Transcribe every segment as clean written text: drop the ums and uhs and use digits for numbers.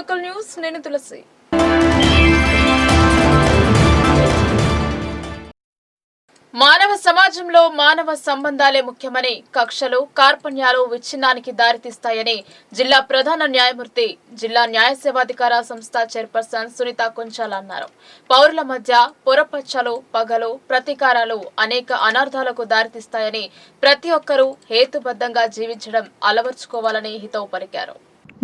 Local news నేను తులసి. మానవ సమాజంలో మానవ సంబంధాలే ముఖ్యమని, కక్షలు కార్పణ్యాలు విచ్ఛిన్నానికి దారితీస్తాయని జిల్లా ప్రధాన న్యాయమూర్తి, జిల్లా న్యాయ సేవాధికార సంస్థ చైర్పర్సన్ సునీత కొంచాల అన్నారు. పౌరుల మధ్య పొరపచ్చలు, పగలు, ప్రతీకారాలు అనేక అనర్థాలకు దారితీస్తాయని ప్రతి ఒక్కరూ హేతుబద్ధంగా జీవించడం అలవర్చుకోవాలని హితవు పలికారు.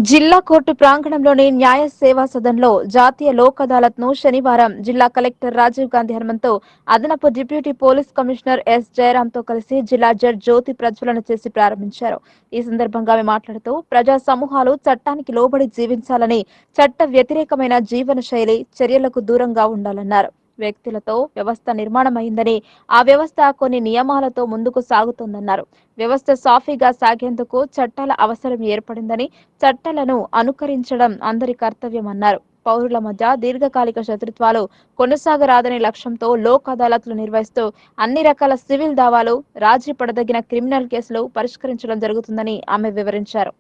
జిల్లా కోర్టు ప్రాంగణంలోని న్యాయ సేవా సదన్లో జాతీయ లోక్ అదాలత్ ను శనివారం జిల్లా కలెక్టర్ రాజీవ్ గాంధీ హనుమంతు, అదనపు డిప్యూటీ పోలీస్ కమిషనర్ ఎస్ జయరాంతో కలిసి జిల్లా జడ్జి జ్యోతి ప్రజ్వలన చేసి ప్రారంభించారు. ఈ సందర్భంగా ఆమె మాట్లాడుతూ ప్రజా సమూహాలు చట్టానికి లోబడి జీవించాలని, చట్ట వ్యతిరేకమైన జీవన శైలి చర్యలకు దూరంగా ఉండాలన్నారు. వ్యక్తులతో వ్యవస్థ నిర్మాణమైందని, ఆ వ్యవస్థ కొన్ని నియమాలతో ముందుకు సాగుతోందన్నారు. వ్యవస్థ సాఫీగా సాగేందుకు చట్టాల అవసరం ఏర్పడిందని, చట్టాలను అనుకరించడం అందరి కర్తవ్యమన్నారు. పౌరుల మధ్య దీర్ఘకాలిక శత్రుత్వాలు కొనసాగరాదనే లక్ష్యంతో లోక్ అదాలత్లు నిర్వహిస్తూ అన్ని రకాల సివిల్ దావాలు, రాజీ పడదగిన క్రిమినల్ కేసులు పరిష్కరించడం జరుగుతుందని ఆమె వివరించారు.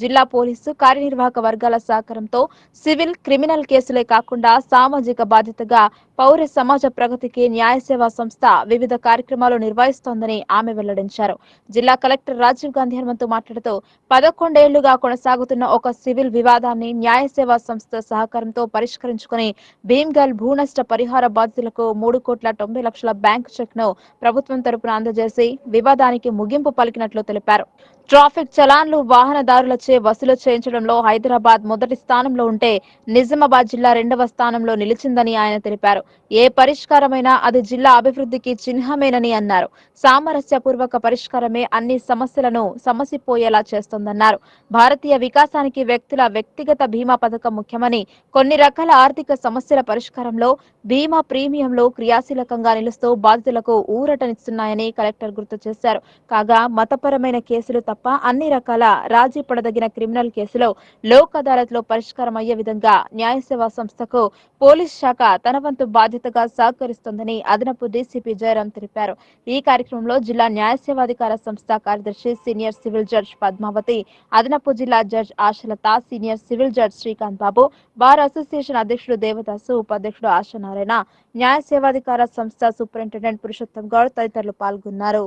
జిల్లా పోలీసు కార్యనిర్వాహక వర్గాల సహకారంతో సివిల్, క్రిమినల్ కేసులే కాకుండా సామాజిక బాధ్యతగా పౌర సమాజ ప్రగతికి న్యాయ సేవా సంస్థ వివిధ కార్యక్రమాలు నిర్వహిస్తోందని ఆమె వెల్లడించారు. జిల్లా కలెక్టర్ రాజీవ్ గాంధీ హనుమంతు మాట్లాడుతూ 11 ఏళ్లుగా కొనసాగుతున్న ఒక సివిల్ వివాదాన్ని న్యాయ సేవా సంస్థ సహకారంతో పరిష్కరించుకుని భీమ్గల్ భూ నష్ట పరిహార బాధితులకు 3,90,00,000 బ్యాంకు చెక్ ను ప్రభుత్వం తరపున అందజేసి వివాదానికి ముగింపు పలికినట్లు తెలిపారు. ట్రాఫిక్ చలాన్లు వాహనదారులచే వసూలు చేయించడంలో హైదరాబాద్ మొదటి స్థానంలో ఉంటే నిజామాబాద్ జిల్లా 2వ స్థానంలో నిలిచిందని ఆయన తెలిపారు. ఏ పరిష్కారమైనా అది జిల్లా అభివృద్ధికి చిహ్నమేనని అన్నారు. సామరస్యపూర్వక పరిష్కారమే అన్ని సమస్యలను సమసిపోయేలా చేస్తోందన్నారు. భారతీయ వికాసానికి వ్యక్తుల వ్యక్తిగత బీమా పథకం ముఖ్యమని, కొన్ని రకాల ఆర్థిక సమస్యల పరిష్కారంలో బీమా ప్రీమియంలు క్రియాశీలకంగా నిలుస్తూ బాధితులకు ఊరటనిస్తున్నాయని కలెక్టర్ గుర్తు చేశారు. కాగా మతపరమైన కేసులు తప్ప అన్ని రకాల రాజీ పడదగిన క్రిమినల్ కేసులు లోక్ అదాలత్ లో పరిష్కారం అయ్యే విధంగా న్యాయ సేవా సంస్థకు పోలీస్ శాఖ తన వంతు బాధ్యతగా సహకరిస్తోందని అదనపు డీసీపీ జయరాం తెలిపారు. ఈ కార్యక్రమంలో జిల్లా న్యాయ సేవాధికార సంస్థ కార్యదర్శి సీనియర్ సివిల్ జడ్జ్ పద్మావతి, అదనపు జిల్లా judge Ashalata, senior civil judge Srikanth Babu, bar association అధ్యక్షుడు దేవదాసు, ఉపాధ్యక్షుడు ఆశనారాయణ, న్యాయ సేవాధికార సంస్థ సూపరింటెండెంట్ పురుషోత్తం గౌడ్ తదితరులు పాల్గొన్నారు.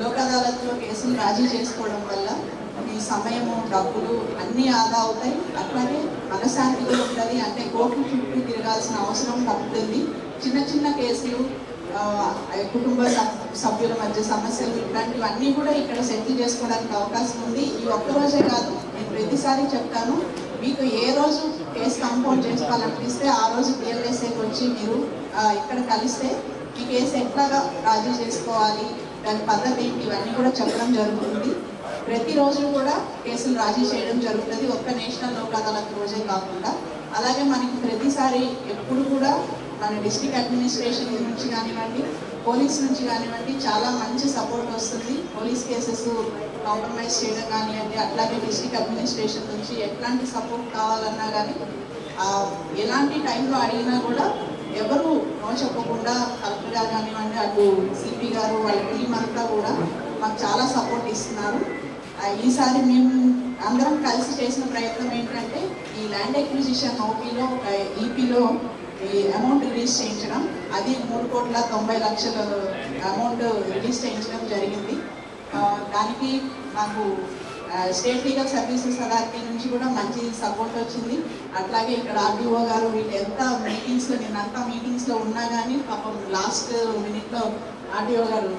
లోక్ అదాలత్లో కేసులు రాజీ చేసుకోవడం వల్ల మీ సమయము, డబ్బులు అన్నీ ఆదా అవుతాయి. అట్లాగే మనశాంతి కూడా ఉంటుంది. అంటే కోర్టు చుట్టూ తిరగాల్సిన అవసరం తప్పుతుంది. చిన్న చిన్న కేసులు, కుటుంబ సభ్యుల మధ్య సమస్యలు, ఇట్లాంటివన్నీ కూడా ఇక్కడ సెటిల్ చేసుకోవడానికి అవకాశం ఉంది. ఈ ఒక్కరోజే కాదు, నేను ప్రతిసారి చెప్తాను, మీకు ఏ రోజు కేసు కంపౌండ్ చేసుకోవాలనిపిస్తే ఆ రోజు పిఎల్ఎస్ఏకి వచ్చి మీరు ఇక్కడ కలిస్తే ఈ కేసు ఎట్లాగా రాజీ చేసుకోవాలి, దాని పద్ధతి ఏంటి, ఇవన్నీ కూడా చెప్పడం జరుగుతుంది. ప్రతిరోజు కూడా కేసులు రాజీ చేయడం జరుగుతుంది, ఒక్క నేషనల్ లోక్ అదాలత్ రోజే కాకుండా. అలాగే మనకి ప్రతిసారి ఎప్పుడు కూడా మన డిస్ట్రిక్ట్ అడ్మినిస్ట్రేషన్ నుంచి కానివ్వండి, పోలీస్ నుంచి కానివ్వండి చాలా మంచి సపోర్ట్ వస్తుంది. పోలీస్ కేసెస్ కాంప్రమైజ్ చేయడం కానివ్వండి, అట్లాగే డిస్ట్రిక్ట్ అడ్మినిస్ట్రేషన్ నుంచి ఎట్లాంటి సపోర్ట్ కావాలన్నా కానీ ఎలాంటి టైంలో అడిగినా కూడా ఎవరు నో చెప్పకుండా కలెక్టర్ గారు కానివ్వండి, అటు సిపి గారు, వాళ్ళ టీం అంతా కూడా మాకు చాలా సపోర్ట్ ఇస్తున్నారు. ఈసారి మేము అందరం కలిసి చేసిన ప్రయత్నం ఏంటంటే ఈ ల్యాండ్ ఎక్విజిషన్ ఓపీలో ఈపీలో ఈ అమౌంట్ రిలీజ్ చేయించడం, అది 3,90,00,000 అమౌంట్ రిలీజ్ చేయించడం జరిగింది. దానికి నాకు స్టేట్ లీగల్ సర్వీసెస్ అథారిటీ నుంచి కూడా మంచి సపోర్ట్ వచ్చింది. అట్లాగే ఇక్కడ ఆర్డీఓ గారు వీళ్ళు ఎంత మీటింగ్స్లో, నేనంతా మీటింగ్స్లో ఉన్నా కానీ పాపం లాస్ట్ మినిట్లో ఆర్డీఓ గారు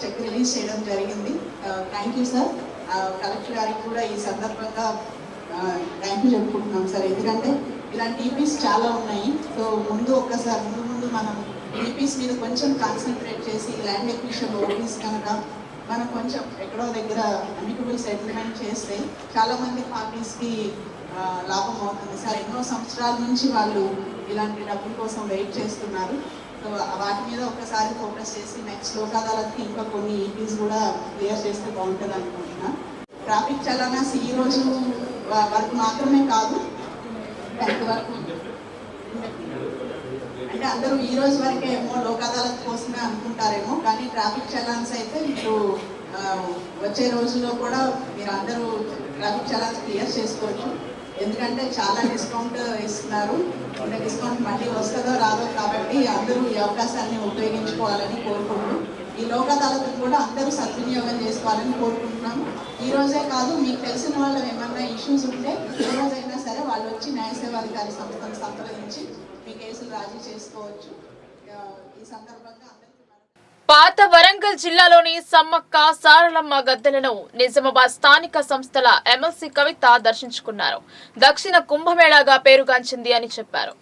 చెక్ రిలీజ్ చేయడం జరిగింది. Thank you sir. కలెక్టర్ గారికి కూడా ఈ సందర్భంగా థ్యాంక్ యూ చెప్పుకుంటున్నాం సార్. ఎందుకంటే ఇలాంటి ఈపీస్ చాలా ఉన్నాయి. సో ముందు మనం ఈపీస్ మీద కొంచెం కాన్సన్ట్రేట్ చేసి ల్యాండ్ ఎక్విజిషన్ ఓపీస్ కనుక మనం కొంచెం ఎక్కడో దగ్గర అమికబుల్ సెటిల్మెంట్ చేస్తే చాలామంది పార్టీస్కి లాభం అవుతుంది సార్. ఎన్నో సంవత్సరాల నుంచి వాళ్ళు ఇలాంటి డబ్బుల కోసం వెయిట్ చేస్తున్నారు. సో వాటి మీద ఒకసారి ఫోకస్ చేసి నెక్స్ట్ లోక్ అదాలత్కి ఇంకా కొన్ని ఈపీస్ కూడా క్లియర్ చేస్తే బాగుంటుంది అనుకుంటున్నా. ట్రాఫిక్ చలానాస్ ఈ రోజు వరకు మాత్రమే కాదు, 10th వరకు. అంటే అందరూ ఈ రోజు వరకే ఏమో లోక్ అదాలత్ కోసమే అనుకుంటారేమో, కానీ ట్రాఫిక్ చలాన్స్ అయితే మీరు వచ్చే రోజుల్లో కూడా మీరు అందరూ ట్రాఫిక్ చలాన్స్ క్లియర్ చేసుకోవచ్చు. ఎందుకంటే చాలా డిస్కౌంట్ ఇస్తున్నారు. అంటే డిస్కౌంట్ మళ్ళీ వస్తుందో రాదో కాబట్టి అందరూ ఈ అవకాశాన్ని ఉపయోగించుకోవాలని కోరుకుంటూ ఈ లోక్ అదాలత్ కూడా అందరూ సద్వినియోగం చేసుకోవాలని కోరుకుంటున్నాము. ఈ రోజే కాదు, మీకు తెలిసిన వాళ్ళు ఏమన్నా ఇష్యూస్ ఉంటే ఏ రోజైనా సరే వాళ్ళు వచ్చి న్యాయ సేవాధికారి సంస్థను సంప్రదించి మీ కేసులు రాజీ చేసుకోవచ్చు. ఈ సందర్భంగా పాత వరంగల్ జిల్లాలోని సమ్మక్క సారలమ్మ గద్దెలను నిజామాబాద్ స్థానిక సంస్థల ఎమ్మెల్సీ కవిత దర్శించుకున్నారు. దక్షిణ కుంభమేళాగా పేరుగాంచింది అని చెప్పారు.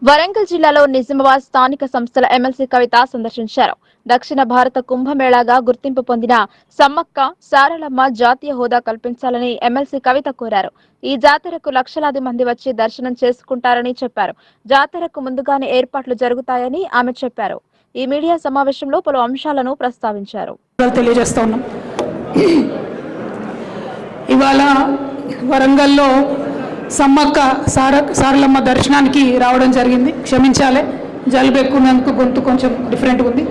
వరంగల్ జిల్లాలో నిజామాబాద్ స్థానిక సంస్థల ఎమ్మెల్సీ కవిత సందర్శించారు. దక్షిణ భారత కుంభమేళాగా గుర్తింపు పొందిన సమ్మక్క సారలమ్మ జాతీయ హోదా కల్పించాలని ఎమ్మెల్సీ కవిత కోరారు. ఈ జాతరకు లక్షలాది మంది వచ్చి దర్శనం చేసుకుంటారని చెప్పారు. జాతరకు ముందుగానే ఏర్పాట్లు జరుగుతాయని ఆమె చెప్పారు. ఈ మీడియా సమావేశంలో పలు అంశాలను ప్రస్తావించారు. ఇవాళ వరంగల్లో సమ్మక్క సారలమ్మ దర్శనానికి రావడం జరిగింది. క్షమించాలి, జలుబు ఎక్కున్నందుకు గొంతు కొంచెం డిఫరెంట్గా ఉంది.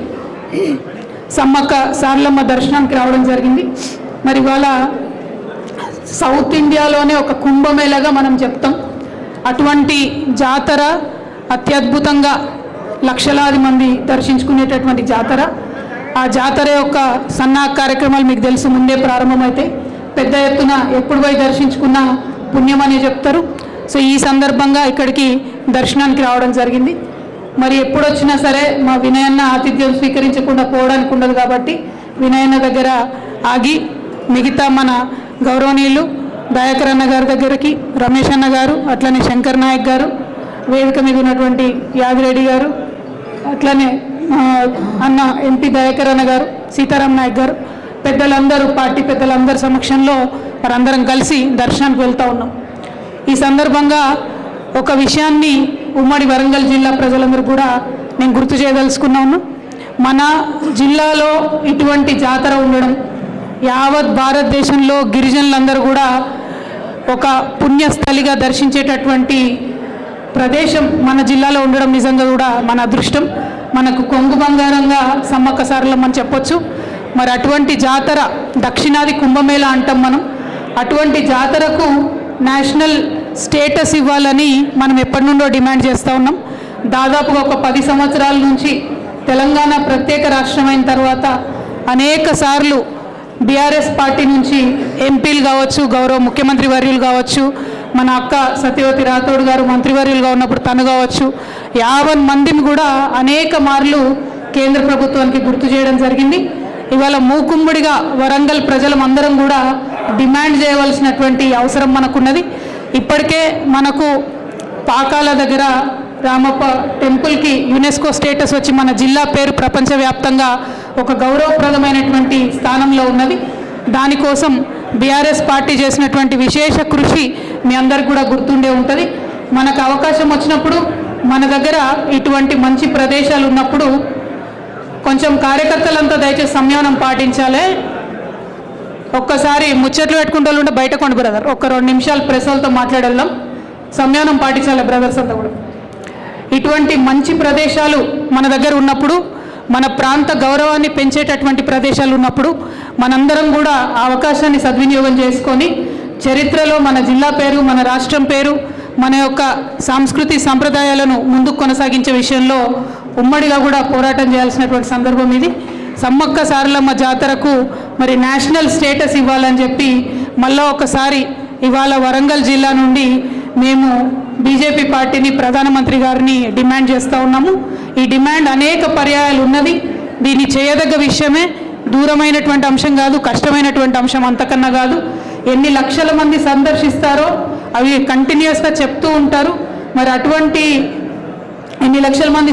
సమ్మక్క సారలమ్మ దర్శనానికి రావడం జరిగింది. మరి ఇవాళ సౌత్ ఇండియాలోనే ఒక కుంభమేళగా మనం చెప్తాం. అటువంటి జాతర అత్యద్భుతంగా లక్షలాది మంది దర్శించుకునేటటువంటి జాతర. ఆ జాతర యొక్క సన్నాహ కార్యక్రమాలు మీకు తెలుసు, ముందే ప్రారంభమైతే పెద్ద ఎత్తున ఎప్పుడు పోయి దర్శించుకున్న పుణ్యం అనే చెప్తారు. సో ఈ సందర్భంగా ఇక్కడికి దర్శనానికి రావడం జరిగింది. మరి ఎప్పుడు వచ్చినా సరే మా వినయన్న ఆతిథ్యం స్వీకరించకుండా పోవడానికి ఉండదు కాబట్టి వినయన్న దగ్గర ఆగి మిగతా మన గౌరవనీయులు దయాకర్ అన్న గారి దగ్గరికి, రమేష్ అన్న గారు, అట్లనే శంకర్ నాయక్ గారు, వేదిక మీద ఉన్నటువంటి యాదిరెడ్డి గారు, అట్లనే అన్న ఎంపీ దయాకర్ అన్న గారు, సీతారాం నాయక్ గారు, పెద్దలందరూ పార్టీ పెద్దలందరి సమక్షంలో వారందరం కలిసి దర్శనానికి వెళ్తూ ఉన్నాం. ఈ సందర్భంగా ఒక విషయాన్ని ఉమ్మడి వరంగల్ జిల్లా ప్రజలందరూ కూడా నేను గుర్తు చేయదలుచుకున్నాను. మన జిల్లాలో ఇటువంటి జాతర ఉండడం, యావత్ భారతదేశంలో గిరిజనులందరూ కూడా ఒక పుణ్యస్థలిగా దర్శించేటటువంటి ప్రదేశం మన జిల్లాలో ఉండడం నిజంగా కూడా మన అదృష్టం. మనకు కొంగు బంగారంగా సమ్మక్క సారలమ్మని చెప్పొచ్చు. మరి అటువంటి జాతర దక్షిణాది కుంభమేళా అంటాం మనం. అటువంటి జాతరకు నేషనల్ స్టేటస్ ఇవ్వాలని మనం ఎప్పటి నుండో డిమాండ్ చేస్తూ ఉన్నాం. దాదాపుగా ఒక 10 సంవత్సరాల నుంచి తెలంగాణ ప్రత్యేక రాష్ట్రమైన తర్వాత అనేక సార్లు బీఆర్ఎస్ పార్టీ నుంచి ఎంపీలు కావచ్చు, గౌరవ ముఖ్యమంత్రి వర్యులు కావచ్చు, మన అక్క సత్యవతి రాథోడ్ గారు మంత్రివర్యులుగా ఉన్నప్పుడు తను కావచ్చు, 50 మందిని కూడా అనేక మార్లు కేంద్ర ప్రభుత్వానికి గుర్తు చేయడం జరిగింది. ఇవాళ మూకుమ్మడిగా వరంగల్ ప్రజలందరం కూడా డిమాండ్ చేయవలసినటువంటి అవసరం మనకున్నది. ఇప్పటికే మనకు పాకాల దగ్గర రామప్ప టెంపుల్కి యునెస్కో స్టేటస్ వచ్చి మన జిల్లా పేరు ప్రపంచవ్యాప్తంగా ఒక గౌరవప్రదమైనటువంటి స్థానంలో ఉన్నది. దానికోసం బీఆర్ఎస్ పార్టీ చేసినటువంటి విశేష కృషి మీ అందరికి కూడా గుర్తుండే ఉంటుంది. మనకు అవకాశం వచ్చినప్పుడు మన దగ్గర ఇటువంటి మంచి ప్రదేశాలు ఉన్నప్పుడు కొంచెం కార్యకర్తలంతా దయచేసి సంయమనం పాటించాలి. ఒక్కసారి ముచ్చట్లు పెట్టుకుంటూ ఉంటే బయట కొండ బ్రదర్, ఒక 2 నిమిషాలు ప్రెస్ వాళ్ళతో మాట్లాడేద్దాం. సంయమనం పాటించాలి బ్రదర్స్ అంతా కూడా. ఇటువంటి మంచి ప్రదేశాలు మన దగ్గర ఉన్నప్పుడు, మన ప్రాంత గౌరవాన్ని పెంచేటటువంటి ప్రదేశాలు ఉన్నప్పుడు మనందరం కూడా ఆ అవకాశాన్ని సద్వినియోగం చేసుకొని చరిత్రలో మన జిల్లా పేరు, మన రాష్ట్రం పేరు, మన యొక్క సంస్కృతి సంప్రదాయాలను ముందుకు కొనసాగించే విషయంలో ఉమ్మడిగా కూడా పోరాటం చేయాల్సినటువంటి సందర్భం ఇది. సమ్మక్క సారలమ్మ జాతరకు మరి నేషనల్ స్టేటస్ ఇవ్వాలని చెప్పి మళ్ళీ ఒకసారి ఇవాళ వరంగల్ జిల్లా నుండి మేము బీజేపీ పార్టీని, ప్రధానమంత్రి గారిని డిమాండ్ చేస్తూ ఉన్నాము. ఈ డిమాండ్ అనేక పర్యాయాలు ఉన్నది. దీన్ని చేయదగ్గ విషయమే, దూరమైనటువంటి అంశం కాదు, కష్టమైనటువంటి అంశం అంతకన్నా కాదు. ఎన్ని లక్షల మంది సందర్శిస్తారో అవి కంటిన్యూస్గా చెప్తూ ఉంటారు. మరి అటువంటి ఎన్ని లక్షల మంది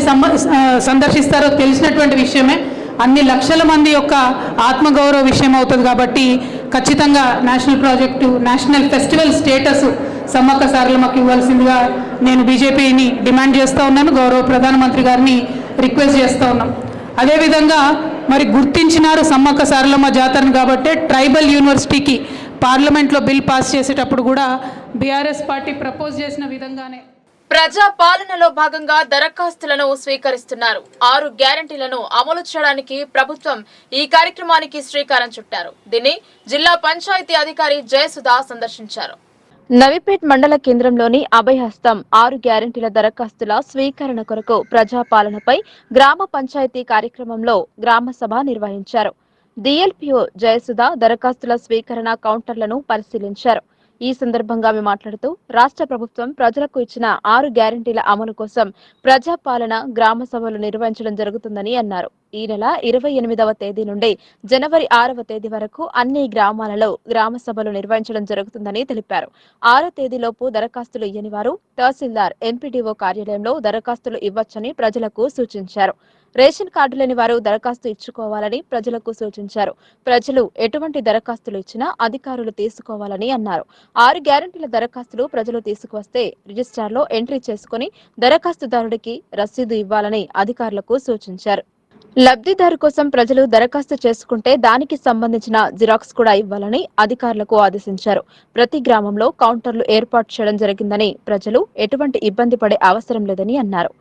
సందర్శిస్తారో తెలిసినటువంటి విషయమే. అన్ని లక్షల మంది యొక్క ఆత్మగౌరవ విషయం అవుతుంది కాబట్టి ఖచ్చితంగా national project, national festival status Sammakka సారలమ్మకి ఇవ్వాల్సిందిగా నేను బీజేపీని డిమాండ్ చేస్తూ ఉన్నాను. గౌరవ ప్రధానమంత్రి గారిని రిక్వెస్ట్ చేస్తూ ఉన్నాం. అదేవిధంగా మరి గుర్తించినారు సమ్మక్క సారలమ్మ జాతరను కాబట్టి ట్రైబల్ యూనివర్సిటీకి పార్లమెంట్లో బిల్ పాస్ చేసేటప్పుడు కూడా బీఆర్ఎస్ పార్టీ ప్రపోజ్ చేసిన విధంగానే ప్రజా పాలనలో భాగంగా దరఖాస్తులను స్వీకరిస్తున్నారు. 6 గ్యారంటీలను అమలు చేయడానికి ప్రభుత్వం ఈ కార్యక్రమానికి శ్రీకారం చుట్టారు. దీన్ని జిల్లా పంచాయతీ అధికారి జయసుధ సందర్శించారు. నవిపేట్ మండల కేంద్రంలోని అభయహస్తం 6 గ్యారెంటీల దరఖాస్తుల స్వీకరణ కొరకు ప్రజాపాలనపై గ్రామ పంచాయతీ కార్యక్రమంలో గ్రామ సభ నిర్వహించారు. డిఎల్పిఓ జయసుధ దరఖాస్తుల స్వీకరణ కౌంటర్లను పరిశీలించారు. ఈ సందర్భంగా ఆమె మాట్లాడుతూ రాష్ట్ర ప్రభుత్వం ప్రజలకు ఇచ్చిన 6 గ్యారెంటీల అమలు కోసం ప్రజాపాలన గ్రామ సభలు నిర్వహించడం జరుగుతుందని అన్నారు. ఈ నెల 28వ తేదీ నుండి జనవరి 6వ తేదీ వరకు అన్ని గ్రామాలలో గ్రామ సభలు నిర్వహించడం జరుగుతుందని తెలిపారు. 6వ తేదీలోపు దరఖాస్తులు ఇయ్యని వారు తహసీల్దార్ ఎంపీడీఓ కార్యాలయంలో దరఖాస్తులు ఇవ్వచ్చని ప్రజలకు సూచించారు. రేషన్ కార్డు లేని వారు దరఖాస్తు ఇచ్చుకోవాలని ప్రజలకు సూచించారు. ప్రజలు ఎటువంటి దరఖాస్తులు ఇచ్చినా అధికారులు తీసుకోవాలని అన్నారు. 6 గ్యారెంటీల దరఖాస్తులు ప్రజలు తీసుకువస్తే రిజిస్ట్రార్లో ఎంట్రీ చేసుకుని దరఖాస్తుదారుడికి రసీదు ఇవ్వాలని అధికారులకు సూచించారు. లబ్ధిదారు కోసం ప్రజలు దరఖాస్తు చేసుకుంటే దానికి సంబంధించిన జిరాక్స్ కూడా ఇవ్వాలని అధికారులకు ఆదేశించారు. ప్రతి గ్రామంలో కౌంటర్లు ఏర్పాటు చేయడం జరిగిందని ప్రజలు ఎటువంటి ఇబ్బంది పడే అవసరం లేదని అన్నారు.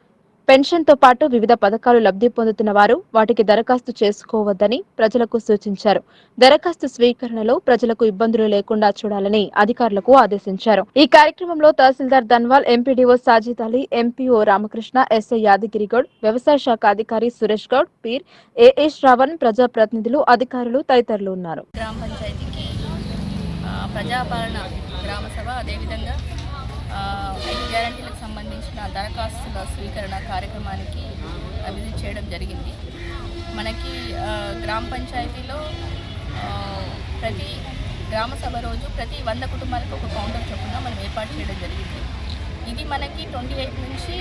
పెన్షన్ తో పాటు వివిధ పథకాలు లబ్ధి పొందుతున్న వారు వాటికి దరఖాస్తు చేసుకోవద్దని ప్రజలకు సూచించారు. దరఖాస్తు స్వీకరణలో ప్రజలకు ఇబ్బందులు లేకుండా చూడాలని అధికారులకు ఆదేశించారు. ఈ కార్యక్రమంలో tahsildar Dhanwal, MPDO Sajid Ali, MPO Ramakrishna, SI Yadagiri Goud, వ్యవసాయ శాఖ అధికారి సురేష్ గౌడ్, పీర్, ఏఏ శ్రావణ్, ప్రజాప్రతినిధులు, అధికారులు తదితరులు ఉన్నారు. గ్రామ పంచాయతీకి ప్రజాపాలన గ్రామ సభ అదేవిధంగా 5 గ్యారంటీలకు సంబంధించిన దరఖాస్తుల స్వీకరణ కార్యక్రమానికి విజిట్ చేయడం జరిగింది. మనకి గ్రామ పంచాయతీలో ప్రతి గ్రామ సభ రోజు ప్రతి 100 కుటుంబాలకు ఒక కౌంటర్ చొప్పున మనం ఏర్పాటు చేయడం జరిగింది. ఇది మనకి 28 నుంచి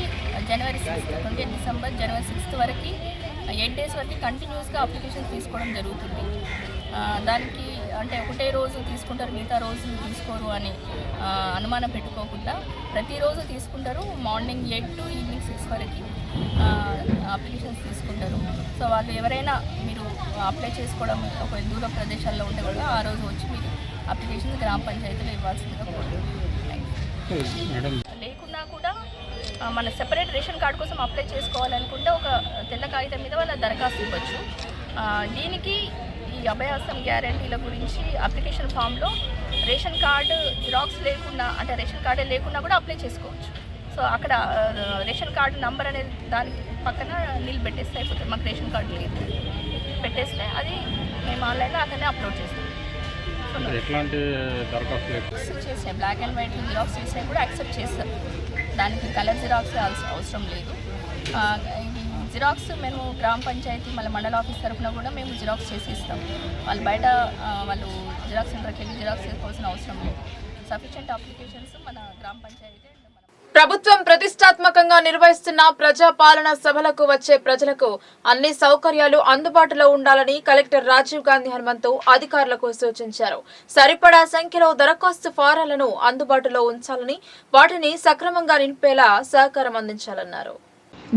జనవరి 6, 28 డిసెంబర్ జనవరి 6 వరకు 8 డేస్ వరకు కంటిన్యూస్గా అప్లికేషన్ తీసుకోవడం జరుగుతుంది. దానికి అంటే ఒకటే రోజు తీసుకుంటారు, మిగతా రోజు తీసుకోరు అని అనుమానం పెట్టుకోకుండా ప్రతిరోజు తీసుకుంటారు. మార్నింగ్ 8 to ఈవినింగ్ 6 వరకు అప్లికేషన్స్ తీసుకుంటారు. సో వాళ్ళు ఎవరైనా మీరు అప్లై చేసుకోవడం ఒక దూర ప్రదేశాల్లో ఉంటే కూడా ఆ రోజు వచ్చి మీరు అప్లికేషన్ గ్రామ పంచాయతీలో ఇవ్వాల్సిందిగా కోరుతున్నాను. లేకున్నా కూడా మన సెపరేట్ రేషన్ కార్డు కోసం అప్లై చేసుకోవాలనుకుంటే ఒక తెల్ల కాగితం మీద వాళ్ళ దరఖాస్తు ఇవ్వచ్చు. దీనికి ఈ అభయహస్తం గ్యారంటీల గురించి అప్లికేషన్ ఫామ్లో రేషన్ కార్డు జిరాక్స్ లేకుండా అంటే రేషన్ కార్డే లేకుండా కూడా అప్లై చేసుకోవచ్చు. సో అక్కడ రేషన్ కార్డు నంబర్ అనేది దానికి పక్కన నీళ్ళు పెట్టేస్తే అయిపోతుంది. మాకు రేషన్ కార్డు లేదు పెట్టేస్తే అది మేము ఆన్లైన్లో అక్కడనే అప్లోడ్ చేస్తాం. ఎట్లాంటి దరఖాస్తులు చేసాయి బ్లాక్ అండ్ వైట్ జిరాక్స్ చేసాయి కూడా యాక్సెప్ట్ చేస్తారు. దానికి కలర్ జిరాక్స్ అవసరం లేదు. జిరాక్స్ మేము గ్రామ పంచాయతీ మళ్ళీ మండల ఆఫీస్ తరఫున కూడా మేము జిరాక్స్ చేసి ఇస్తాం. వాళ్ళు బయట వాళ్ళు జిరాక్స్ సెంటర్కి వెళ్ళి జిరాక్స్ చేసుకోవాల్సిన అవసరం లేదు. సఫిషియెంట్ అప్లికేషన్స్ మన గ్రామ పంచాయతీ. ప్రభుత్వం ప్రతిష్టాత్మకంగా నిర్వహిస్తున్న ప్రజాపాలన సభలకు వచ్చే ప్రజలకు అన్ని సౌకర్యాలు అందుబాటులో ఉండాలని కలెక్టర్ రాజీవ్ గాంధీ హనుమంతు అధికారులకు సూచించారు. సరిపడా సంఖ్యలో దరఖాస్తు ఫారాలను అందుబాటులో ఉంచాలని, వాటిని సక్రమంగా నింపేలా సహకారం అందించాలన్నారు.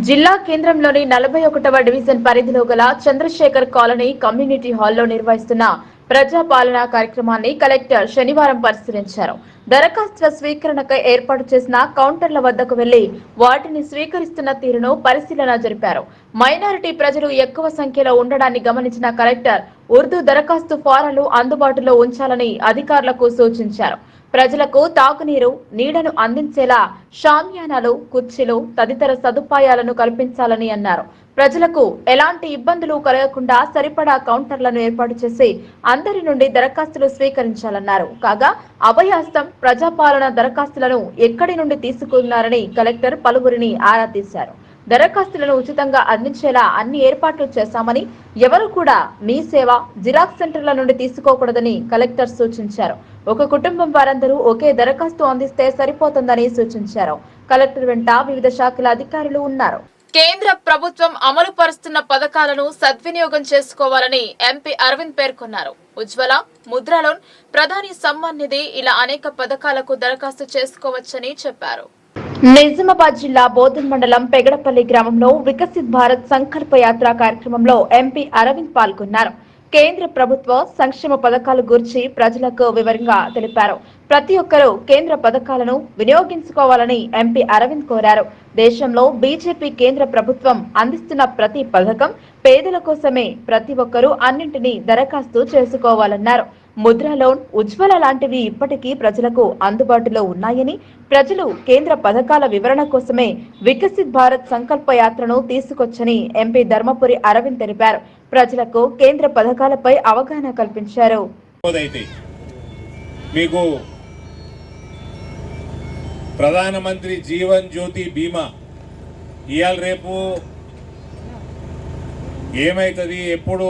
జిల్లా కేంద్రంలోని 41వ డివిజన్ పరిధిలో గల చంద్రశేఖర్ కాలనీ కమ్యూనిటీ హాల్లో నిర్వహిస్తున్న ప్రజాపాలన కార్యక్రమాన్ని కలెక్టర్ శనివారం పరిశీలించారు. దరఖాస్తుల స్వీకరణకై ఏర్పాటు చేసిన కౌంటర్ల వద్దకు వెళ్లి వాటిని స్వీకరిస్తున్న తీరును పరిశీలన జరిపారు. మైనారిటీ ప్రజలు ఎక్కువ సంఖ్యలో ఉండడాన్ని గమనించిన కలెక్టర్ ఉర్దూ దరఖాస్తు ఫారాలు అందుబాటులో ఉంచాలని అధికారులకు సూచించారు. ప్రజలకు తాగునీరు, నీడను అందించేలా షామియానాలు, కుర్చీలు తదితర సదుపాయాలను కల్పించాలని అన్నారు. ప్రజలకు ఎలాంటి ఇబ్బందులు కలగకుండా సరిపడా కౌంటర్లను ఏర్పాటు చేసి అందరి నుండి దరఖాస్తులు స్వీకరించాలన్నారు. కాగా అభయహస్తం ప్రజాపాలన దరఖాస్తులను ఎక్కడి నుండి తీసుకున్నారని కలెక్టర్ పలువురిని ఆరా తీశారు. దరఖాస్తులను ఉచితంగా అందించేలా అన్ని ఏర్పాట్లు చేశామని, ఎవరు కూడా మీ సేవ జిరాక్స్ సెంటర్ల నుండి తీసుకోకూడదని కలెక్టర్ సూచించారు. ఒక కుటుంబం వారందరూ ఒకే దరఖాస్తు అందిస్తే సరిపోతుందని సూచించారు. కలెక్టర్ వెంట వివిధ శాఖల అధికారులు ఉన్నారు. కేంద్ర ప్రభుత్వం అమలు పరుస్తున్న పథకాలను సద్వినియోగం చేసుకోవాలని ఎంపీ అరవింద్ పేర్కొన్నారు. ఉజ్వల, ముద్రా లోన్, ప్రధాని సమ్మాన్ నిధి ఇలా అనేక పథకాలకు దరఖాస్తు చేసుకోవచ్చని చెప్పారు. నిజామాబాద్ జిల్లా బోధన్ మండలం పెగడపల్లి గ్రామంలో వికసిత్ భారత్ సంకల్ప యాత్ర కార్యక్రమంలో ఎంపీ అరవింద్ పాల్గొన్నారు. కేంద్ర ప్రభుత్వ సంక్షేమ పథకాల గురించి ప్రజలకు వివరంగా తెలిపారు. ప్రతి ఒక్కరూ కేంద్ర పథకాలను వినియోగించుకోవాలని ఎంపీ అరవింద్ కోరారు. దేశంలో బీజేపీ కేంద్ర ప్రభుత్వం అందిస్తున్న ప్రతి పథకం పేదల కోసమే. ప్రతి ఒక్కరూ అన్నింటినీ దరఖాస్తు చేసుకోవాలన్నారు. ముద్రా లోన్, ఉజ్వల లాంటివి ఇప్పటికీ ప్రజలకు అందుబాటులో ఉన్నాయని, ప్రజలు కేంద్ర పథకాల వివరణ కోసమే వికసిత్ భారత్ సంకల్ప యాత్రను తీసుకొచ్చని ఎంపీ ధర్మపురి అరవింద్ తెలిపారు. ప్రజలకు కేంద్ర పథకాలపై అవగాహన కల్పించారు. మీకు ప్రధానమంత్రి జీవన్ జ్యోతి బీమా ఇవాళ రేపు ఏమవుతుంది, ఎప్పుడు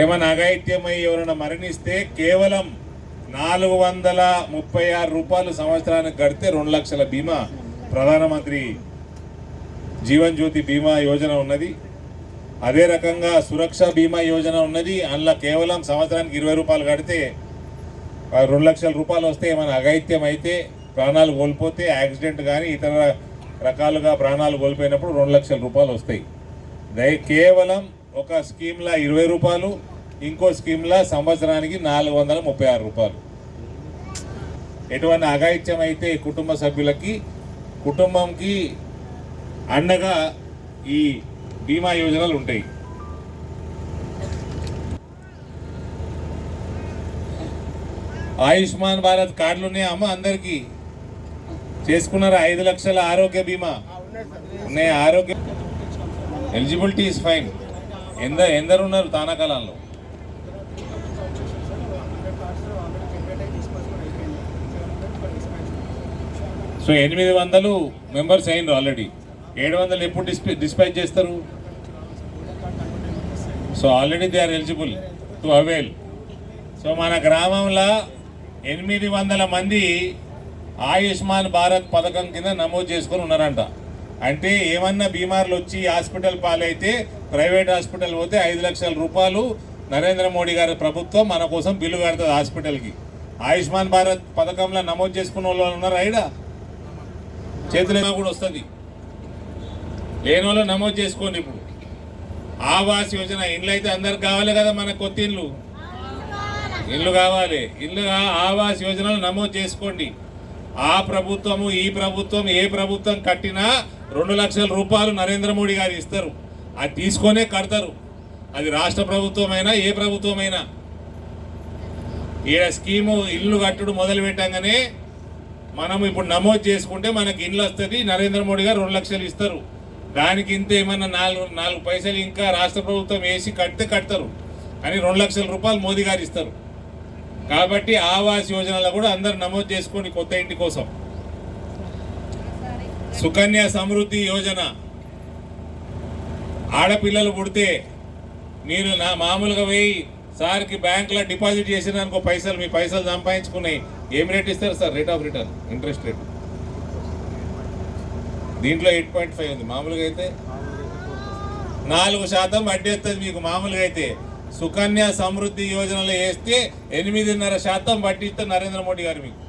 ఏమైనా అఘాయిత్యమై ఎవరైనా మరణిస్తే కేవలం 436 రూపాయలు సంవత్సరానికి కడితే 2 లక్షల బీమా ప్రధానమంత్రి జీవన్ జ్యోతి బీమా యోజన ఉన్నది. అదే రకంగా సురక్ష బీమా యోజన ఉన్నది. అందులో కేవలం సంవత్సరానికి 20 రూపాయలు కడితే 2 లక్షల రూపాయలు వస్తే ఏమైనా అఘాయిత్యం అయితే, ప్రాణాలు కోల్పోతే, యాక్సిడెంట్ కానీ ఇతర రకాలుగా ప్రాణాలు కోల్పోయినప్పుడు 2 లక్షల రూపాయలు వస్తాయి. కేవలం ఒక స్కీమ్లా 20 రూపాయలు, ఇంకో స్కీమ్లా సంవత్సరానికి 436 రూపాయలు. ఎటువంటి అఘాయిత్యం అయితే కుటుంబ సభ్యులకి, కుటుంబంకి అండగా ఈ బీమా యోజనలు ఉంటాయి. ఆయుష్మాన్ భారత్ కార్డులు ఉన్నాయా అందరికీ? చేసుకున్నారా? 5 లక్షల ఆరోగ్య బీమా ఉన్నాయా? ఆరోగ్య ఎలిజిబిలిటీ ఇస్ ఫైన్. ఎందరు ఉన్నారు తానాకాలంలో? సో 800 మెంబర్స్ అయింది ఆల్రెడీ. 700 ఎప్పుడు డిస్పాచ్ చేస్తారు? So already they are eligible to avail. So మన గ్రామంలో 800 మంది ఆయుష్మాన్ భారత్ పథకం కింద నమోదు చేసుకొని ఉన్నారంట. అంటే ఏమన్నా బీమార్లు వచ్చి హాస్పిటల్ పాలైతే, ప్రైవేట్ హాస్పిటల్ పోతే 5 లక్షల రూపాయలు నరేంద్ర మోడీ గారి ప్రభుత్వం మన కోసం బిల్లు కడుతుంది హాస్పిటల్కి. ఆయుష్మాన్ భారత్ పథకంలో నమోదు చేసుకున్న వాళ్ళు ఉన్నారు. ఐడా చేతులు కూడా వస్తుంది. లేని వాళ్ళు నమోదు చేసుకోండి. ఇప్పుడు ఆవాస్ యోజన ఇండ్లు అయితే అందరికి కావాలి కదా, మన కొత్త ఇల్లు కావాలి. ఆవాస్ యోజనలు నమోదు చేసుకోండి. ఆ ప్రభుత్వము ఈ ప్రభుత్వం ఏ ప్రభుత్వం కట్టినా 2 లక్షల రూపాయలు నరేంద్ర మోడీ గారు ఇస్తారు. అది తీసుకొనే కడతారు. అది రాష్ట్ర ప్రభుత్వమైనా ఏ ప్రభుత్వమైనా. ఈడ స్కీము ఇల్లు కట్టుడు మొదలు పెట్టంగానే మనం ఇప్పుడు నమోదు చేసుకుంటే మనకి ఇల్లు వస్తుంది. నరేంద్ర మోడీ గారు 2 లక్షలు ఇస్తారు. దానికి ఇంత ఏమన్నా 4 పైసలు ఇంకా రాష్ట్ర ప్రభుత్వం వేసి కడితే కడతారు. అని 2 లక్షల రూపాయలు మోదీ గారు ఇస్తారు. కాబట్టి ఆవాస్ యోజనలో కూడా అందరు నమోదు చేసుకోండి కొత్త ఇంటి కోసం. సుకన్య సమృద్ధి యోజన, ఆడపిల్లలు పుడితే మీరు మామూలుగా పోయి సార్కి బ్యాంకులో డిపాజిట్ చేసినానుకో పైసలు, మీ పైసలు సంపాదించుకున్నాయి, ఏం రేట్ ఇస్తారు sir? Rate of return, interest rate. దీంట్లో 8.5 ఉంది. మామూలుగా అయితే 4% వడ్డీ వస్తుంది మీకు. మామూలుగా అయితే సుకన్య సమృద్ధి యోజనలో వేస్తే 8.5% వడ్డీ ఇస్తారు నరేంద్ర మోడీ గారు మీకు.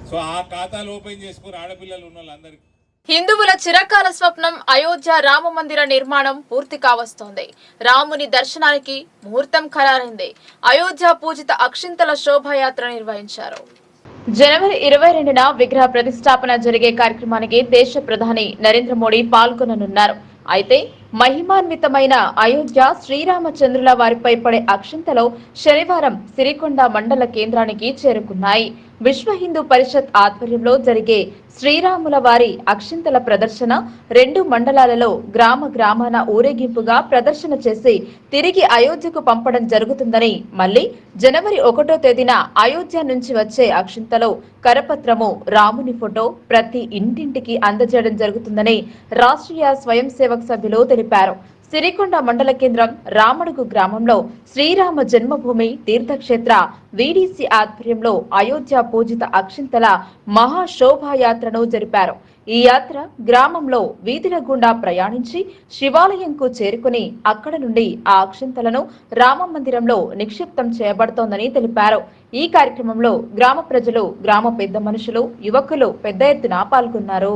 సో ఆ ఖాతాలు ఓపెన్ చేసుకుని ఆడపిల్లలు ఉన్న వాళ్ళందరికీ. హిందువుల చిరకాల స్వప్నం అయోధ్య రామ మందిర నిర్మాణం పూర్తి కావస్తోంది. రాముని దర్శనానికి ముహూర్తం ఖరారైంది. అయోధ్య పూజిత అక్షింతల శోభాయాత్ర నిర్వహించారు. జనవరి 22న విగ్రహ ప్రతిష్టాపన జరిగే కార్యక్రమానికి దేశ ప్రధాని నరేంద్ర మోడీ పాల్గొననున్నారు. అయితే మహిమాన్వితమైన అయోధ్య శ్రీరామచంద్రుల వారిపై పడే అక్షింతలు శనివారం సిరికొండ మండల కేంద్రానికి చేరుకున్నాయి. విశ్వ హిందూ పరిషత్ ఆధ్వర్యంలో జరిగే శ్రీరాముల వారి అక్షింతల ప్రదర్శన 2 మండలాలలో గ్రామాన ఊరేగింపుగా ప్రదర్శన చేసి తిరిగి అయోధ్యకు పంపడం జరుగుతుందని, మళ్లీ జనవరి 1వ తేదీన అయోధ్య నుంచి వచ్చే అక్షింతలు కరపత్రము, రాముని ఫోటో ప్రతి ఇంటింటికి అందజేయడం జరుగుతుందని రాష్ట్రీయ స్వయం సేవక్ సభ్యులు తెలిపారు. సిరికొండ మండల కేంద్రం రామడుగు గ్రామంలో శ్రీరామ జన్మభూమి తీర్థక్షేత్ర వీడీసీ ఆధ్వర్యంలో అయోధ్య పూజిత అక్షింతల మహాశోభాయాత్రను జరిపారు. ఈ యాత్ర గ్రామంలో వీధుల గుండా ప్రయాణించి శివాలయంకు చేరుకుని అక్కడ నుండి ఆ అక్షింతలను రామ మందిరంలో నిక్షిప్తం చేయబడుతోందని తెలిపారు. ఈ కార్యక్రమంలో గ్రామ ప్రజలు, గ్రామ పెద్ద మనుషులు, యువకులు పెద్ద ఎత్తున పాల్గొన్నారు.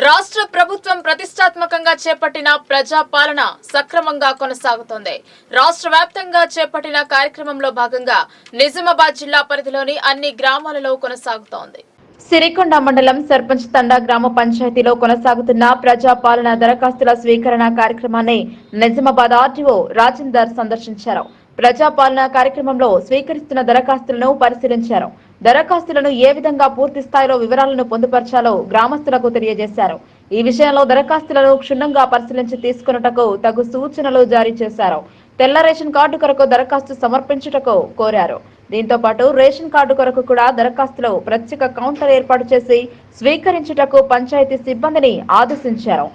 రాష్ట్ర ప్రభుత్వం ప్రతిష్టాత్మకంగా చేపట్టిన ప్రజాపాలన సక్రమంగా కొనసాగుతోంది. రాష్ట్ర వ్యాప్తంగా చేపట్టిన కార్యక్రమంలో భాగంగా నిజామాబాద్ జిల్లా పరిధిలోని అన్ని గ్రామాలలో కొనసాగుతోంది. సిరికొండ మండలం సర్పంచ్ తండా గ్రామ పంచాయతీలో కొనసాగుతున్న ప్రజాపాలన దరఖాస్తుల స్వీకరణ కార్యక్రమాన్ని నిజామాబాద్ ఆర్టీఓ రాజేందర్ సందర్శించారు. ప్రజాపాలన కార్యక్రమంలో స్వీకరిస్తున్న దరఖాస్తులను పరిశీలించారు. దరఖాస్తులను ఏ విధంగా పూర్తి స్థాయిలో వివరాలను పొందుపరచాలో గ్రామస్తులకు తెలియజేశారు. ఈ విషయంలో దరఖాస్తులను క్షుణ్ణంగా పరిశీలించి తీసుకున్నటకు తగు సూచనలు జారీ చేశారు. తెల్ల రేషన్ కార్డు కొరకు దరఖాస్తు సమర్పించుటకు కోరారు. దీంతో పాటు రేషన్ కార్డు కొరకు కూడా దరఖాస్తులో ప్రత్యేక కౌంటర్ ఏర్పాటు చేసి స్వీకరించుటకు పంచాయతీ సిబ్బందిని ఆదేశించారు.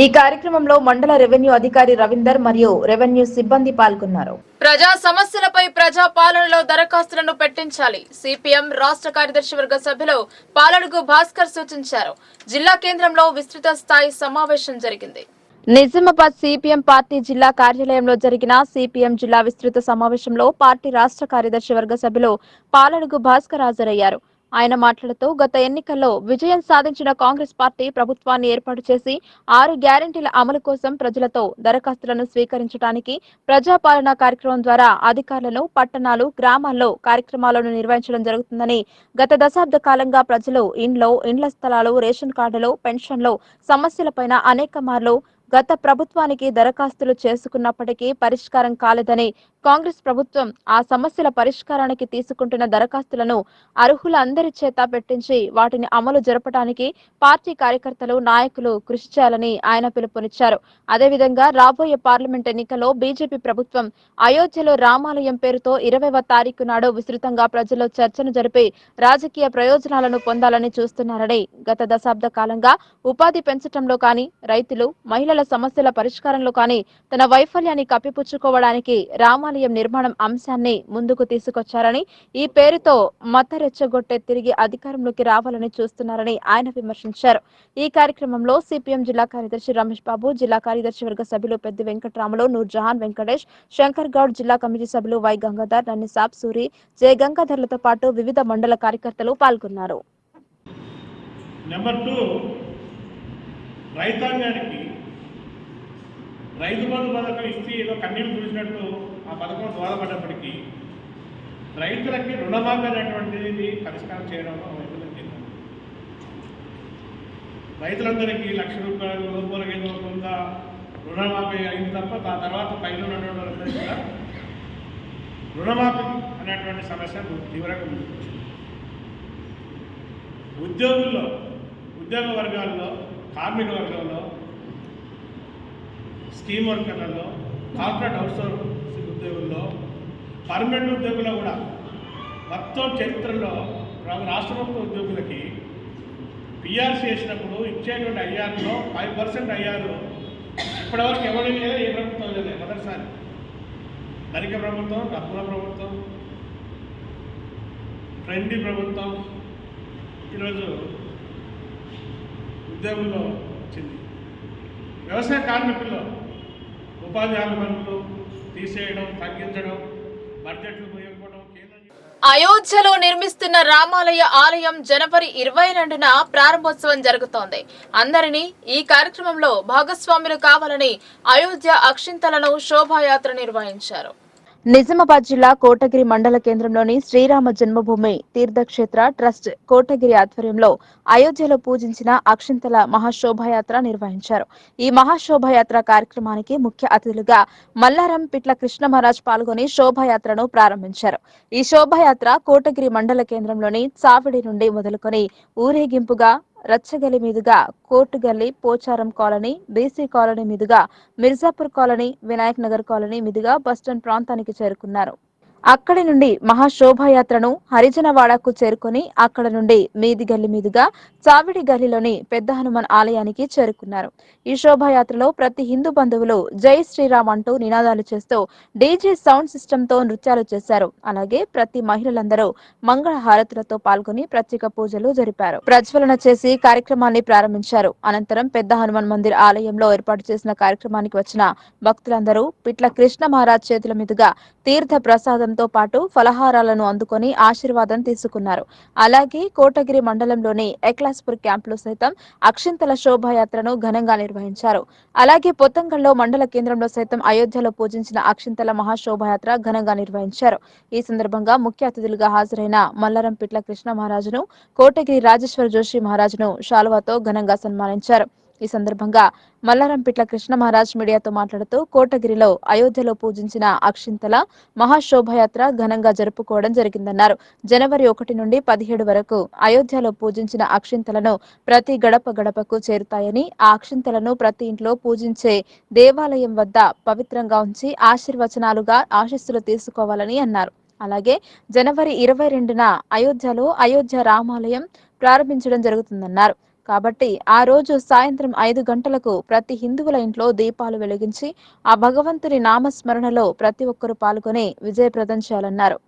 ఈ కార్యక్రమంలో మండల రెవెన్యూ అధికారి రవీందర్ మరియు రెవెన్యూ సిబ్బంది పాల్గొన్నారు. ప్రజా సమస్యలపై ప్రజా పాలనలో దరఖాస్తులను పెట్టించాలి. సిపిఎం రాష్ట్ర కార్యదర్శి వర్గ సభ్యులు పాలడుగు భాస్కర్ సూచించారు. జిల్లా కేంద్రంలో విస్తృత స్థాయి సమావేశం జరిగింది. నిజామాబాద్ సిపిఎం పార్టీ జిల్లా కార్యాలయంలో జరిగిన సిపిఎం జిల్లా విస్తృత సమావేశంలో పార్టీ రాష్ట్ర కార్యదర్శి వర్గ సభ్యులు పాలడుగు భాస్కర్ హాజరయ్యారు. ఆయన మాట్లాడుతూ గత ఎన్నికల్లో విజయం సాధించిన కాంగ్రెస్ పార్టీ ప్రభుత్వాన్ని ఏర్పాటు చేసి 6 గ్యారెంటీల అమలు కోసం ప్రజలతో దరఖాస్తులను స్వీకరించడానికి ప్రజాపాలన కార్యక్రమం ద్వారా అధికారులను పట్టణాలు గ్రామాల్లో కార్యక్రమాలను నిర్వహించడం జరుగుతుందని, గత దశాబ్ద కాలంగా ప్రజలు ఇండ్ల స్థలాలు, రేషన్ కార్డులు, పెన్షన్లు సమస్యలపైన అనేక మార్లు గత ప్రభుత్వానికి దరఖాస్తులు చేసుకున్నప్పటికీ పరిష్కారం కాలేదని, కాంగ్రెస్ ప్రభుత్వం ఆ సమస్యల పరిష్కారానికి తీసుకుంటున్న దరఖాస్తులను అర్హుల అందరి చేత పెట్టించి వాటిని అమలు జరపడానికి పార్టీ కార్యకర్తలు, నాయకులు కృషి చేయాలని ఆయన పిలుపునిచ్చారు. అదేవిధంగా రాబోయే పార్లమెంట్ ఎన్నికల్లో బీజేపీ ప్రభుత్వం అయోధ్యలో రామాలయం పేరుతో 20వ తారీఖు నాడు విస్తృతంగా ప్రజల్లో చర్చను జరిపి రాజకీయ ప్రయోజనాలను పొందాలని చూస్తున్నారని, గత దశాబ్ద కాలంగా ఉపాధి పెంచడంలో కానీ, రైతులు, మహిళల సమస్యల పరిష్కారంలో కానీ తన వైఫల్యాన్ని కప్పిపుచ్చుకోవడానికి రామాలయం నిర్మాణం అంశాన్ని ముందుకు తీసుకొచ్చారని, ఈ పేరుతో మత రెచ్చగొట్టే తిరిగి అధికారంలోకి రావాలని చూస్తున్నారని ఆయన విమర్శించారు. ఈ కార్యక్రమంలో సిపిఎం జిల్లా కార్యదర్శి రమేష్ బాబు, జిల్లా కార్యదర్శి వర్గ సభ్యులు పెద్ది వెంకటరాములు, నూర్జహాన్, వెంకటేష్, శంకర్ గౌడ్, జిల్లా కమిటీ సభ్యులు వై గంగాధర్, నన్నిసాబ్, సూరి, జయ గంగాధర్లతో పాటు వివిధ మండల కార్యకర్తలు పాల్గొన్నారు. నెంబర్ 2, రైతాంగానికి రైతు బంధు పథకం ఇస్తే ఏదో కన్నీళ్ళు చూసినట్టు ఆ పథకం దోహదపడ్డప్పటికీ రైతులకి రుణమాఫీ అనేటువంటిది పరిష్కారం చేయడంలో వైఫల్యం. రైతులందరికీ ₹1,00,000 లోపలకి ఏదో కొంత రుణమాఫీ అయింది తప్ప ఆ తర్వాత పైన ఉన్నటువంటి కూడా రుణమాఫీ అనేటువంటి సమస్య తీవ్రంగా ముందుకొచ్చింది. ఉద్యోగ వర్గాల్లో, కార్మిక వర్గంలో, స్కీమ్ వర్కర్లలో, కార్పొరేట్ అవుట్సోర్సింగ్ ఉద్యోగుల్లో, పర్మనెంట్ ఉద్యోగుల్లో కూడా మొత్తం చరిత్రలో రాష్ట్ర ప్రభుత్వ ఉద్యోగులకి పిఆర్సీ చేసినప్పుడు ఇచ్చేటువంటి ఐఆర్లో 5% ఐఆర్ ఇప్పటివరకు ఎవరి లేదా ఏ ప్రభుత్వం లేదు. మొదటిసారి ధనిక ప్రభుత్వం, డబ్బుల ప్రభుత్వం, ఫ్రెండ్లీ ప్రభుత్వం ఈరోజు ఉద్యోగుల్లో వచ్చింది. వ్యవసాయ కార్మికుల్లో ఉపాధి హామీ పనులు తీసేయడం, తగ్గించడం, బడ్జెట్లు ఉపయోగపడడం. అయోధ్యలో నిర్మిస్తున్న రామాలయ ఆలయం జనవరి 22న ప్రారంభోత్సవం జరుగుతోంది. అందరినీ ఈ కార్యక్రమంలో భాగస్వాములు కావాలని అయోధ్య అక్షింతలను శోభాయాత్ర నిర్వహించారు. నిజామాబాద్ జిల్లా కోటగిరి మండల కేంద్రంలోని శ్రీరామ జన్మభూమి తీర్థక్షేత్ర ట్రస్ట్ కోటగిరి ఆధ్వర్యంలో అయోధ్యలో పూజించిన అక్షింతల మహాశోభాయాత్ర నిర్వహించారు. ఈ మహాశోభాయాత్ర కార్యక్రమానికి ముఖ్య అతిథులుగా మల్లారం పిట్ల కృష్ణమహారాజ్ పాల్గొని శోభాయాత్రను ప్రారంభించారు. ఈ శోభాయాత్ర కోటగిరి మండల కేంద్రంలోని చావిడి నుండి మొదలుకొని ఊరేగింపుగా రచ్చగలి మీదుగా కోర్టుగల్లి, పోచారం కాలనీ, బీసీ కాలనీ మీదుగా మిర్జాపూర్ కాలనీ, వినాయక్ నగర్ కాలనీ మీదుగా బస్టాండ్ ప్రాంతానికి చేరుకున్నారు. అక్కడి నుండి మహాశోభాయాత్రను హరిజనవాడకు చేరుకుని అక్కడ నుండి మీది గల్లి మీదుగా చావిడి గల్లీలోని పెద్ద హనుమాన్ ఆలయానికి చేరుకున్నారు. ఈ శోభాయాత్రలో ప్రతి హిందూ బంధువులు జై శ్రీరామ్ అంటూ నినాదాలు చేస్తూ డీజే సౌండ్ సిస్టమ్ తో నృత్యాలు చేశారు. అలాగే ప్రతి మహిళలందరూ మంగళ హారతులతో పాల్గొని ప్రత్యేక పూజలు జరిపారు. ప్రజ్వలన చేసి కార్యక్రమాన్ని ప్రారంభించారు. అనంతరం పెద్ద హనుమాన్ మందిర్ ఆలయంలో ఏర్పాటు చేసిన కార్యక్రమానికి వచ్చిన భక్తులందరూ పిట్ల కృష్ణ మహారాజ్ చేతుల మీదుగా తీర్థ ప్రసాదం తీర్థంతో పాటు ఫలహారాలను అందుకొని ఆశీర్వాదం తీసుకున్నారు. అలాగే కోటగిరి మండలంలోని ఎక్లాస్పూర్ క్యాంపులో సైతం అక్షింతల శోభాయాత్రను ఘనంగా నిర్వహించారు. అలాగే పొత్తంగల్లో మండల కేంద్రంలో సైతం అయోధ్యలో పూజించిన అక్షింతల మహాశోభాయాత్ర ఘనంగా నిర్వహించారు. ఈ సందర్భంగా ముఖ్య అతిథులుగా హాజరైన మల్లారంపిట్ల కృష్ణ మహారాజును, కోటగిరి రాజేశ్వర జోషి మహారాజును శాలువాతో ఘనంగా సన్మానించారు. ఈ సందర్భంగా మల్లారంపిట్ల కృష్ణ మహారాజ్ మీడియాతో మాట్లాడుతూ కోటగిరిలో అయోధ్యలో పూజించిన అక్షింతల మహాశోభయాత్ర ఘనంగా జరుపుకోవడం జరిగిందన్నారు. జనవరి 1 నుండి 17 వరకు అయోధ్యలో పూజించిన అక్షింతలను ప్రతి గడప గడపకు చేరుతాయని, ఆ అక్షింతలను ప్రతి ఇంట్లో పూజించే దేవాలయం వద్ద పవిత్రంగా ఉంచి ఆశీర్వచనాలుగా ఆశీస్సులు తీసుకోవాలని అన్నారు. అలాగే జనవరి 22న అయోధ్యలో అయోధ్య రామాలయం ప్రారంభించడం జరుగుతుందన్నారు. కాబట్టి ఆ రోజు సాయంత్రం 5 గంటలకు ప్రతి హిందువుల ఇంట్లో దీపాలు వెలిగించి ఆ భగవంతుని నామస్మరణలో ప్రతి ఒక్కరూ పాల్గొని విజయప్రదం చేయాలన్నారు.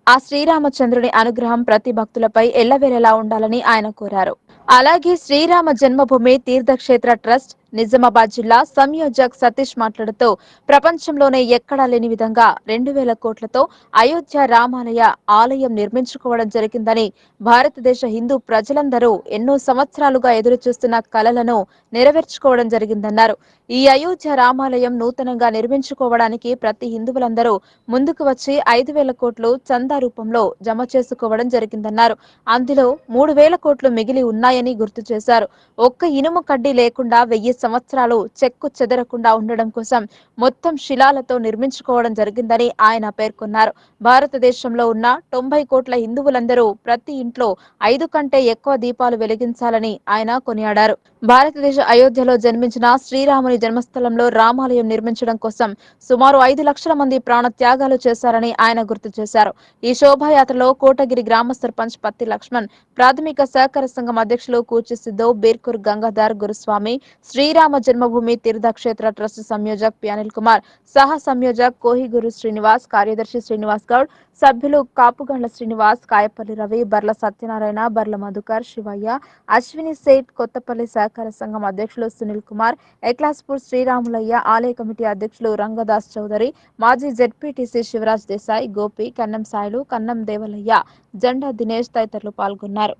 ఆ శ్రీరామచంద్రుని అనుగ్రహం ప్రతి భక్తులపై ఎల్లవేళలా ఉండాలని ఆయన కోరారు. అలాగే శ్రీరామ జన్మభూమి తీర్థక్షేత్ర ట్రస్ట్ నిజామాబాద్ జిల్లా సంయోజక్ సతీష్ మాట్లాడుతూ ప్రపంచంలోనే ఎక్కడా లేని విధంగా 2000 కోట్లతో అయోధ్య రామాలయ ఆలయం నిర్మించుకోవడం జరిగిందని, భారతదేశ హిందూ ప్రజలందరూ ఎన్నో సంవత్సరాలుగా ఎదురు చూస్తున్న కలలను నెరవేర్చుకోవడం జరిగిందన్నారు. ఈ అయోధ్య రామాలయం నూతనంగా నిర్మించుకోవడానికి ప్రతి హిందువులందరూ ముందుకు వచ్చి 5000 కోట్లు చందా రూపంలో జమ చేసుకోవడం జరిగిందన్నారు. అందులో 3000 కోట్లు మిగిలి ఉన్నాయని గుర్తు చేశారు. ఒక్క ఇనుము కడ్డీ లేకుండా 1000 సంవత్సరాలు చెక్కు చెదరకుండా ఉండడం కోసం మొత్తం శిలాలతో నిర్మించుకోవడం జరిగిందని ఆయన పేర్కొన్నారు. భారతదేశంలో ఉన్న 90 కోట్ల హిందువులందరూ ప్రతి ఇంట్లో 5 కంటే ఎక్కువ దీపాలు వెలిగించాలని ఆయన కొనియాడారు. భారతదేశ అయోధ్యలో జన్మించిన శ్రీరాముని జన్మస్థలంలో రామాలయం నిర్మించడం కోసం సుమారు 5 లక్షల మంది ప్రాణ త్యాగాలు చేశారని ఆయన గుర్తు చేశారు. ఈ శోభాయాత్రలో కోటగిరి గ్రామ సర్పంచ్ పత్తి లక్ష్మణ్, ప్రాథమిక సహకార సంఘం అధ్యక్షులు కూచి సిద్ధవ్, బీర్కూర్ గంగాధర్ గురుస్వామి, శ్రీరామ జన్మభూమి తీర్థక్షేత్ర ట్రస్ట్ సంయోజక్ పి అనిల్ కుమార్, సహ సంయోజక్ కోహిగురు శ్రీనివాస్, కార్యదర్శి శ్రీనివాస్ గౌడ్, సభ్యులు కాపుగండ్ల శ్రీనివాస్, కాయపల్లి రవి, బర్ల సత్యనారాయణ, బర్ల మధుకర్, శివయ్య, అశ్విని సేట్, కొత్తపల్లి సహకార సంఘం అధ్యక్షులు సునీల్ కుమార్, ఎక్లాస్పూర్ శ్రీరాములయ్య ఆలయ కమిటీ అధ్యక్షులు రంగదాస్ చౌదరి, మాజీ జెడ్పీటీసీ శివరాజ్ దేశాయ్, గోపి, కన్నం సాయిలు, కన్నం దేవలయ్య, జెండా దినేష్ తదితరులు పాల్గొన్నారు.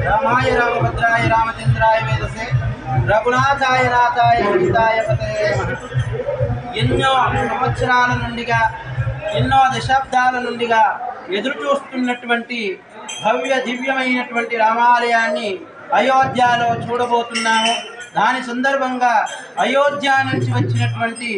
రామాయ రామభద్రాయ రామచంద్రాయ వేదసే రఘునాథాయ నాథాయ హితాయ పతయే నమః. ఎన్నో సంవత్సరాల నుండిగా, ఎన్నో దశాబ్దాల నుండిగా ఎదురు చూస్తున్నటువంటి భవ్య దివ్యమైనటువంటి రామాలయాన్ని అయోధ్యలో చూడబోతున్నాము. దాని సందర్భంగా అయోధ్య నుంచి వచ్చినటువంటి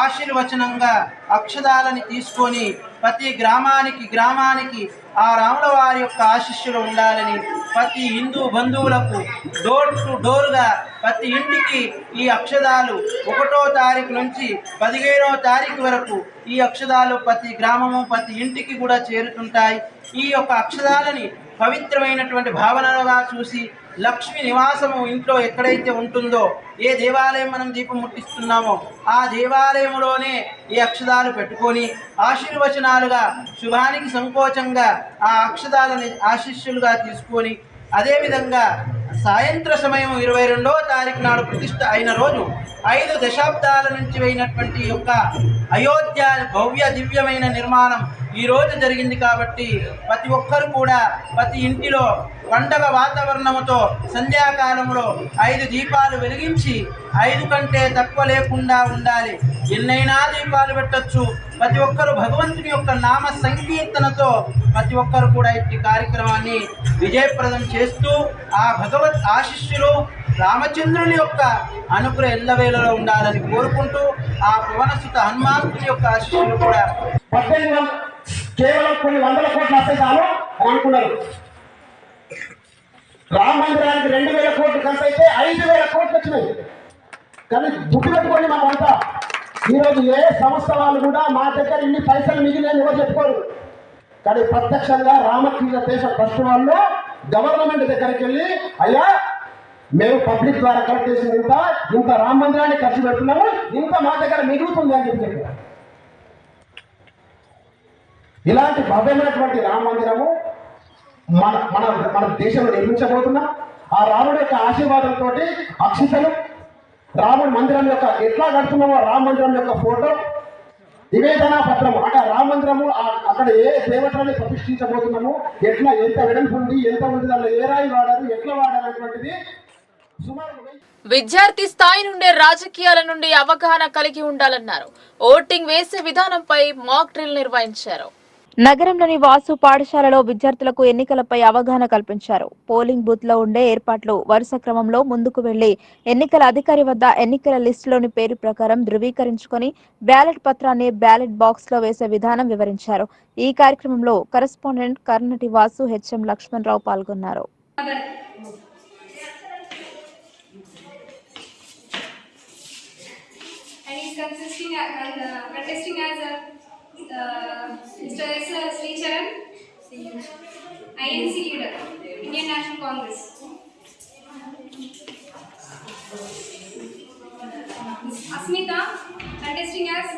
ఆశీర్వచనంగా అక్షదాలని తీసుకొని ప్రతి గ్రామానికి ఆ రాముల వారి యొక్క ఆశీస్సులు ఉండాలని ప్రతి హిందూ బంధువులకు డోర్ టు డోర్గా ప్రతి ఇంటికి ఈ అక్షదాలు 1వ తారీఖు నుంచి 15వ తారీఖు వరకు ఈ అక్షదాలు ప్రతి గ్రామము ప్రతి ఇంటికి కూడా చేరుతుంటాయి. ఈ యొక్క అక్షదాలని పవిత్రమైనటువంటి భావనగా చూసి లక్ష్మి నివాసము ఇంట్లో ఎక్కడైతే ఉంటుందో, ఏ దేవాలయం మనం దీపం ముట్టిస్తున్నామో ఆ దేవాలయంలోనే ఈ అక్షదాలు పెట్టుకొని ఆశీర్వచనాలుగా శుభానికి సంకోచంగా ఆ అక్షదాలని ఆశీస్సులుగా తీసుకొని, అదేవిధంగా సాయంత్ర సమయం 22వ తారీఖు నాడు ప్రతిష్ఠ అయిన రోజు 5 దశాబ్దాల నుంచి అయినటువంటి యొక్క అయోధ్య భవ్య దివ్యమైన నిర్మాణం ఈ రోజు జరిగింది. కాబట్టి ప్రతి ఒక్కరు కూడా ప్రతి ఇంటిలో పండగ వాతావరణంతో సంధ్యాకాలంలో 5 దీపాలు వెలిగించి 5 కంటే తక్కువ లేకుండా ఉండాలి. ఎన్నైనా దీపాలు పెట్టచ్చు. ప్రతి ఒక్కరు భగవంతుని యొక్క నామ సంకీర్తనతో ప్రతి ఒక్కరు కూడా ఈ కార్యక్రమాన్ని విజయప్రదం చేస్తూ ఆ భగవత్ ఆశీస్సులు రామచంద్రుని యొక్క అనుగ్రహం ఎల్లవేళలో ఉండాలని కోరుకుంటూ ఆ పవనసుత హనుమంతుని యొక్క ఆశీస్సులు కూడా కేవలం కొన్ని వందల కోట్లు వస్తే చాలు అనుకున్నారు. రామ మందిరానికి 2000 కోట్లు ఖర్చు అయితే 5000 కోట్లు వచ్చినాయి. కానీ గుర్తుపెట్టుకోండి, మనం అంతా ఈరోజు ఏ సంస్థ వాళ్ళు కూడా మా దగ్గర ఇన్ని పైసలు మిగిలిన ఎవరు చెప్పుకోరు. కానీ ప్రత్యక్షంగా రామకృష్ణ దేశ ట్రస్ట్ వాళ్ళు గవర్నమెంట్ దగ్గరికి వెళ్ళి, అయ్యా మేము పబ్లిక్ ద్వారా కలెక్ట్ చేసిన ఇంత రామ మందిరాన్ని ఖర్చు పెడుతున్నాము, ఇంత మా దగ్గర మిగులుతుంది అని చెప్పారు. ఇలాంటి భవ్యమైనటువంటి రామ మందిరము మన దేశంలో నిర్మించబోతున్నాం. ఆ రాముడి యొక్క ఆశీర్వాదంతో అక్షితలు రాముడి మందిరం యొక్క ఎట్లా కడుతున్నామో రామ మందిరం యొక్క ఫోటో నివేదన పత్రము అంటే రామ మందిరము అక్కడ ఏ దేవతలని ప్రతిష్ఠించబోతున్నాము, ఎట్లా ఎంత వెడల్పు ఉంది, ఎంత ఉంది, దానిలో ఏ రాయి వాడారు, ఎట్లా వాడారు అనేటువంటిది సుమారు విద్యార్థి స్థాయి నుండే రాజకీయాల నుండి అవగాహన కలిగి ఉండాలన్నారు. ఓటింగ్ వేసే విధానంపై మాక్ డ్రిల్ నిర్వహించారు. నగరంలోని వాసు పాఠశాలలో విద్యార్థులకు ఎన్నికలపై అవగాహన కల్పించారు. పోలింగ్ బూత్ లో ఉండే ఏర్పాట్లు వరుస క్రమంలో ముందుకు వెళ్లి ఎన్నికల అధికారి వద్ద ఎన్నికల లిస్టులోని పేరు ప్రకారం ధృవీకరించుకొని బ్యాలెట్ పత్రాన్ని బ్యాలెట్ బాక్స్ లో వేసే విధానం వివరించారు. ఈ కార్యక్రమంలో కరెస్పాండెంట్ కర్నటి వాసు హెచ్ఎం లక్ష్మణ్ రావు పాల్గొన్నారు. Mr. S. Sri Charan, INC leader, Indian National Congress. Ms. Asmita, contesting as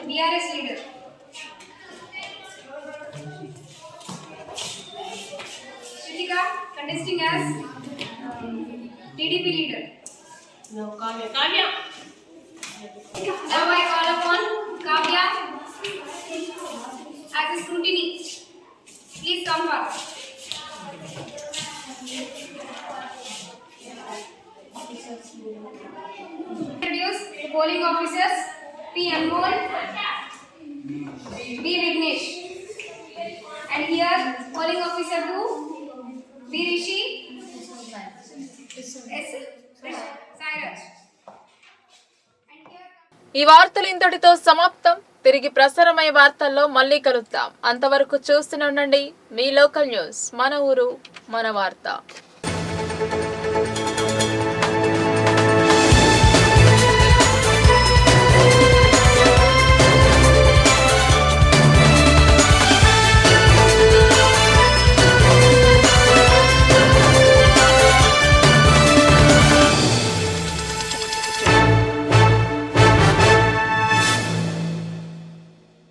DRS leader. Shritika, contesting as TDP leader. Kavya. Now I call upon Kavya as a scrutiny. Please come forward. Introduce the polling officers: P. Anmol, B. Vignesh, and here polling officer 2, B. Rishi, S. Sairaj. ఈ వార్తలు ఇంతటితో సమాప్తం. తిరిగి ప్రసారమయ్యే వార్తల్లో మళ్ళీ కలుద్దాం. అంతవరకు చూస్తూనే ఉండండి మీ లోకల్ న్యూస్. మన ఊరు మన వార్త.